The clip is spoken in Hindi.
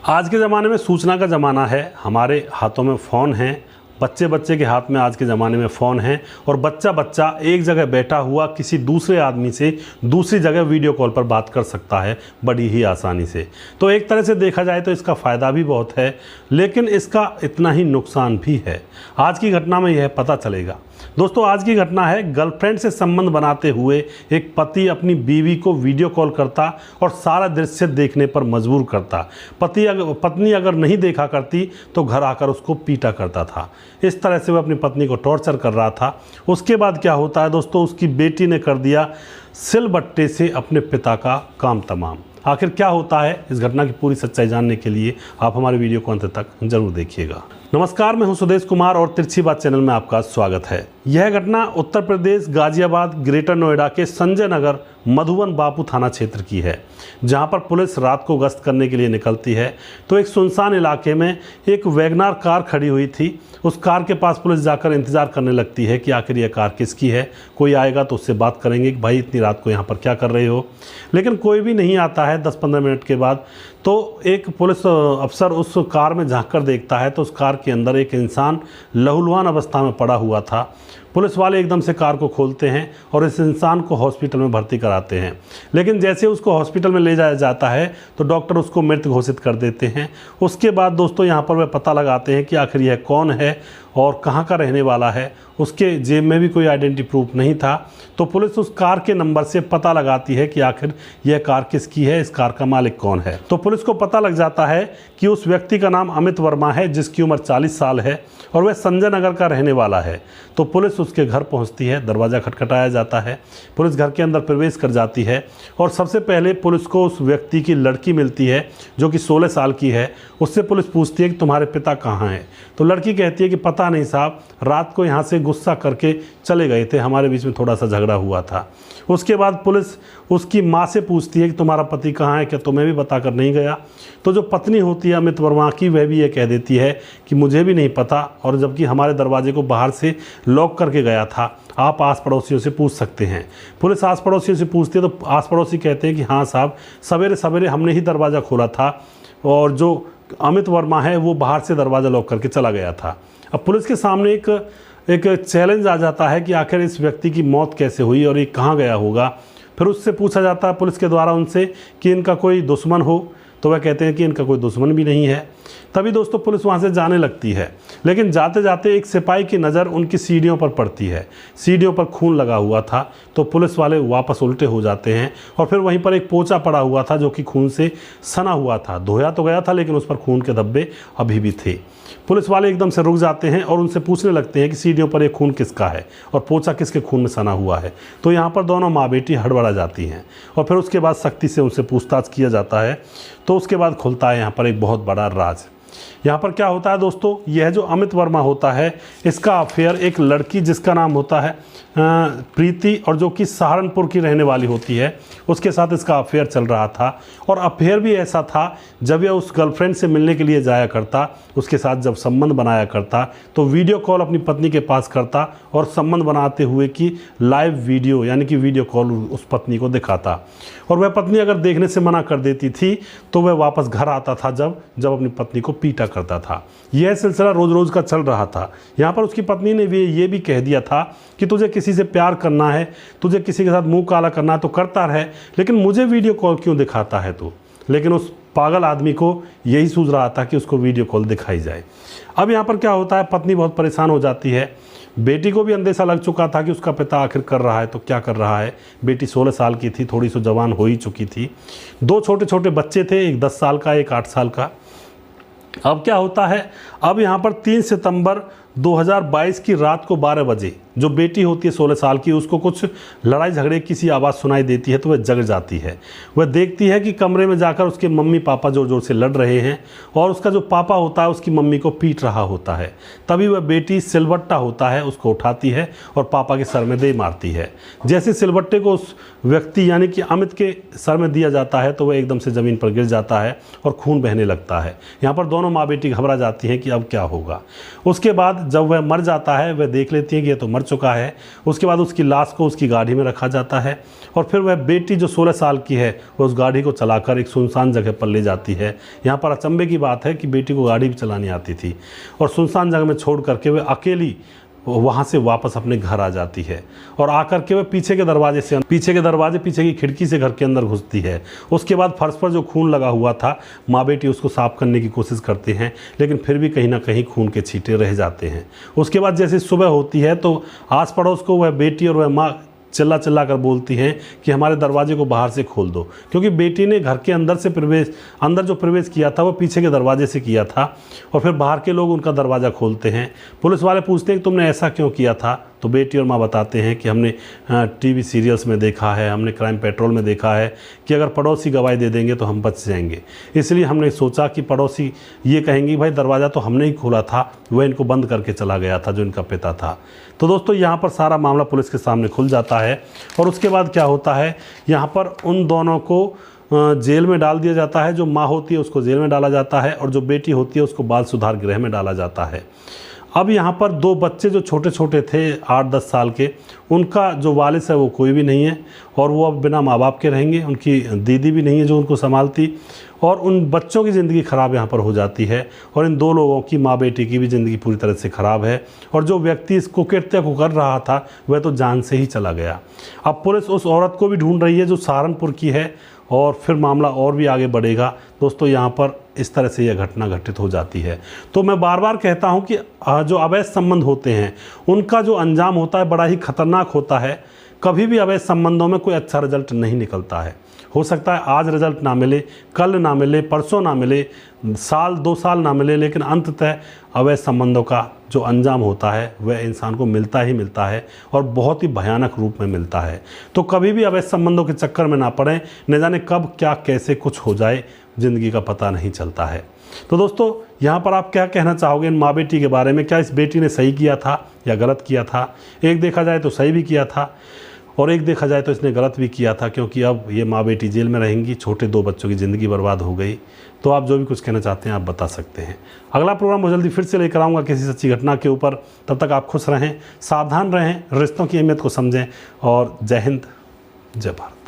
आज के ज़माने में सूचना का ज़माना है। हमारे हाथों में फ़ोन हैं, बच्चे बच्चे के हाथ में आज के ज़माने में फ़ोन है और बच्चा बच्चा एक जगह बैठा हुआ किसी दूसरे आदमी से दूसरी जगह वीडियो कॉल पर बात कर सकता है बड़ी ही आसानी से। तो एक तरह से देखा जाए तो इसका फ़ायदा भी बहुत है, लेकिन इसका इतना ही नुकसान भी है। आज की घटना में यह पता चलेगा। दोस्तों, आज की घटना है, गर्लफ्रेंड से संबंध बनाते हुए एक पति अपनी बीवी को वीडियो कॉल करता और सारा दृश्य देखने पर मजबूर करता। पत्नी अगर नहीं देखा करती तो घर आकर उसको पीटा करता था। इस तरह से वह अपनी पत्नी को टॉर्चर कर रहा था। उसके बाद क्या होता है दोस्तों, उसकी बेटी ने कर दिया सिलबट्टे से अपने पिता का काम तमाम। आखिर क्या होता है, इस घटना की पूरी सच्चाई जानने के लिए आप हमारे वीडियो को अंत तक जरूर देखिएगा। नमस्कार, मैं हूं सुदेश कुमार और तिरछी बात चैनल में आपका स्वागत है। यह घटना उत्तर प्रदेश गाजियाबाद ग्रेटर नोएडा के संजय नगर मधुबन बापू थाना क्षेत्र की है, जहां पर पुलिस रात को गश्त करने के लिए निकलती है तो एक सुनसान इलाके में एक वैगनार कार खड़ी हुई थी। उस कार के पास पुलिस जाकर इंतजार करने लगती है कि आखिर यह कार किसकी है, कोई आएगा तो उससे बात करेंगे कि भाई इतनी रात को यहाँ पर क्या कर रहे हो। लेकिन कोई भी नहीं आता है। 10-15 मिनट के बाद तो एक पुलिस अफसर उस कार में झांक कर देखता है तो उस कार के अंदर एक इंसान लहूलुहान अवस्था में पड़ा हुआ था। पुलिस वाले एकदम से कार को खोलते हैं और इस इंसान को हॉस्पिटल में भर्ती कराते हैं। लेकिन जैसे उसको हॉस्पिटल में ले जाया जाता है तो डॉक्टर उसको मृत घोषित कर देते हैं। उसके बाद दोस्तों यहाँ पर वे पता लगाते हैं कि आखिर यह कौन है और कहाँ का रहने वाला है। उसके जेब में भी कोई आइडेंटिटी प्रूफ नहीं था। तो पुलिस उस कार के नंबर से पता लगाती है कि आखिर यह कार किसकी है, इस कार का मालिक कौन है। तो पुलिस को पता लग जाता है कि उस व्यक्ति का नाम अमित वर्मा है, जिसकी उम्र 40 साल है और वह संजय नगर का रहने वाला है। तो पुलिस उसके घर पहुंचती है, दरवाज़ा खटखटाया जाता है, पुलिस घर के अंदर प्रवेश कर जाती है और सबसे पहले पुलिस को उस व्यक्ति की लड़की मिलती है जो कि 16 साल की है। उससे पुलिस पूछती है कि तुम्हारे पिता कहाँ हैं। तो लड़की कहती है कि पता नहीं साहब, रात को यहाँ से गुस्सा करके चले गए थे, हमारे बीच में थोड़ा सा झगड़ा हुआ था। उसके बाद पुलिस उसकी माँ से पूछती है कि तुम्हारा पति कहाँ है, क्या तुम्हें भी बताकर नहीं गया। तो जो पत्नी होती है अमित वर्मा की, वह भी ये कह देती है कि मुझे भी नहीं पता, और जबकि हमारे दरवाजे को बाहर से लॉक करके गया था, आप आस पड़ोसियों से पूछ सकते हैं। पुलिस आस पड़ोसियों से पूछती है तो आस पड़ोसी कहते हैं कि हाँ साहब, सवेरे सवेरे हमने ही दरवाज़ा खोला था और जो अमित वर्मा है वो बाहर से दरवाज़ा लॉक करके चला गया था। अब पुलिस के सामने एक चैलेंज आ जाता है कि आखिर इस व्यक्ति की मौत कैसे हुई और ये कहाँ गया होगा। फिर उससे पूछा जाता है पुलिस के द्वारा उनसे कि इनका कोई दुश्मन हो, तो वह कहते हैं कि इनका कोई दुश्मन भी नहीं है। तभी दोस्तों पुलिस वहाँ से जाने लगती है, लेकिन जाते जाते एक सिपाही की नज़र उनकी सीढ़ियों पर पड़ती है। सीढ़ियों पर खून लगा हुआ था तो पुलिस वाले वापस उल्टे हो जाते हैं और फिर वहीं पर एक पोंचा पड़ा हुआ था जो कि खून से सना हुआ था। धोया तो गया था लेकिन उस पर खून के धब्बे अभी भी थे। पुलिस वाले एकदम से रुक जाते हैं और उनसे पूछने लगते हैं कि सीढ़ियों पर ये खून किसका है और पोंचा किसके खून में सना हुआ है। तो यहाँ पर दोनों माँ बेटी हड़बड़ा जाती हैं और फिर उसके बाद सख्ती से उनसे पूछताछ किया जाता है। तो उसके बाद खुलता है यहाँ पर एक बहुत बड़ा राज। यहाँ पर क्या होता है दोस्तों, यह जो अमित वर्मा होता है, इसका अफेयर एक लड़की जिसका नाम होता है प्रीति और जो कि सहारनपुर की रहने वाली होती है, उसके साथ इसका अफेयर चल रहा था। और अफेयर भी ऐसा था, जब यह उस गर्लफ्रेंड से मिलने के लिए जाया करता, उसके साथ जब संबंध बनाया करता तो वीडियो कॉल अपनी पत्नी के पास करता और संबंध बनाते हुए की लाइव वीडियो यानी कि वीडियो कॉल उस पत्नी को दिखाता। और वह पत्नी अगर देखने से मना कर देती थी तो वह वापस घर आता था जब अपनी पत्नी को पीटा करता था। यह सिलसिला रोज़ रोज़ का चल रहा था। यहाँ पर उसकी पत्नी ने भी ये भी कह दिया था कि तुझे किसी से प्यार करना है, तुझे किसी के साथ मुंह काला करना है तो करता रहे, लेकिन मुझे वीडियो कॉल क्यों दिखाता है तू। लेकिन उस पागल आदमी को यही सूझ रहा था कि उसको वीडियो कॉल दिखाई जाए। अब यहाँ पर क्या होता है, पत्नी बहुत परेशान हो जाती है। बेटी को भी अंदेशा लग चुका था कि उसका पिता आखिर कर रहा है तो क्या कर रहा है। बेटी 16 साल की थी, थोड़ी सी जवान हो ही चुकी थी। 2 छोटे छोटे बच्चे थे, एक 10 साल का, एक 8 साल का। अब क्या होता है, अब यहाँ पर 3 सितंबर 2022 की रात को 12 बजे जो बेटी होती है 16 साल की, उसको कुछ लड़ाई झगड़े की सी आवाज़ सुनाई देती है तो वह जग जाती है। वह देखती है कि कमरे में जाकर उसके मम्मी पापा ज़ोर ज़ोर से लड़ रहे हैं और उसका जो पापा होता है उसकी मम्मी को पीट रहा होता है। तभी वह बेटी सिलबट्टा होता है उसको उठाती है और पापा के सर में दे मारती है। जैसे सिलबट्टे को उस व्यक्ति यानी कि अमित के सर में दिया जाता है तो वह एकदम से ज़मीन पर गिर जाता है और खून बहने लगता है। यहाँ पर दोनों माँ बेटी घबरा जाती हैं कि अब क्या होगा। उसके बाद जब वह मर जाता है, वह देख लेती है कि यह तो मर चुका है, उसके बाद उसकी लाश को उसकी गाड़ी में रखा जाता है और फिर वह बेटी जो 16 साल की है वह उस गाड़ी को चलाकर एक सुनसान जगह पर ले जाती है। यहाँ पर अचंभे की बात है कि बेटी को गाड़ी भी चलानी आती थी और सुनसान जगह में छोड़ करके वह अकेली वहाँ से वापस अपने घर आ जाती है और आकर के वह पीछे के दरवाजे पीछे की खिड़की से घर के अंदर घुसती है। उसके बाद फर्श पर जो खून लगा हुआ था, माँ बेटी उसको साफ करने की कोशिश करते हैं, लेकिन फिर भी कहीं ना कहीं खून के छींटे रह जाते हैं। उसके बाद जैसे सुबह होती है तो आस पड़ोस को वह बेटी और वह माँ चिल्ला चिल्ला कर बोलती हैं कि हमारे दरवाजे को बाहर से खोल दो, क्योंकि बेटी ने घर के अंदर जो प्रवेश किया था वो पीछे के दरवाजे से किया था और फिर बाहर के लोग उनका दरवाज़ा खोलते हैं। पुलिस वाले पूछते हैं कि तुमने ऐसा क्यों किया था, तो बेटी और माँ बताते हैं कि हमने टीवी सीरियल्स में देखा है, हमने क्राइम पेट्रोल में देखा है कि अगर पड़ोसी गवाही दे देंगे तो हम बच जाएंगे, इसलिए हमने सोचा कि पड़ोसी ये कहेंगे भाई दरवाज़ा तो हमने ही खोला था, वह इनको बंद करके चला गया था जो इनका पिता था। तो दोस्तों यहाँ पर सारा मामला पुलिस के सामने खुल जाता है और उसके बाद क्या होता है, यहाँ पर उन दोनों को जेल में डाल दिया जाता है। जो माँ होती है उसको जेल में डाला जाता है और जो बेटी होती है उसको बाल सुधार गृह में डाला जाता है। अब यहाँ पर 2 बच्चे जो छोटे छोटे थे 8-10 साल के, उनका जो वालिद है वो कोई भी नहीं है और वो अब बिना माँ बाप के रहेंगे। उनकी दीदी भी नहीं है जो उनको संभालती और उन बच्चों की ज़िंदगी ख़राब यहाँ पर हो जाती है और इन 2 लोगों की माँ बेटी की भी ज़िंदगी पूरी तरह से ख़राब है और जो व्यक्ति इस कुकृत्य को कर रहा था वह तो जान से ही चला गया। अब पुलिस उस औरत को भी ढूंढ रही है जो सहारनपुर की है और फिर मामला और भी आगे बढ़ेगा। दोस्तों यहाँ पर इस तरह से यह घटना घटित हो जाती है। तो मैं बार बार कहता हूँ कि जो अवैध संबंध होते हैं उनका जो अंजाम होता है बड़ा ही खतरनाक होता है। कभी भी अवैध संबंधों में कोई अच्छा रिजल्ट नहीं निकलता है। हो सकता है आज रिजल्ट ना मिले, कल ना मिले, परसों ना मिले, साल 2 साल ना मिले, लेकिन अंततः अवैध संबंधों का जो अंजाम होता है वह इंसान को मिलता ही मिलता है और बहुत ही भयानक रूप में मिलता है। तो कभी भी अवैध संबंधों के चक्कर में ना पड़ें, न जाने कब क्या कैसे कुछ हो जाए, ज़िंदगी का पता नहीं चलता है। तो दोस्तों यहाँ पर आप क्या कहना चाहोगे इन माँ बेटी के बारे में? क्या इस बेटी ने सही किया था या गलत किया था? एक देखा जाए तो सही भी किया था और एक देखा जाए तो इसने गलत भी किया था, क्योंकि अब ये माँ बेटी जेल में रहेंगी, छोटे 2 बच्चों की ज़िंदगी बर्बाद हो गई। तो आप जो भी कुछ कहना चाहते हैं आप बता सकते हैं। अगला प्रोग्राम बहुत जल्दी फिर से लेकर आऊँगा किसी सच्ची घटना के ऊपर। तब तक आप खुश रहें, सावधान रहें, रिश्तों की अहमियत को समझें और जय हिंद, जय भारत।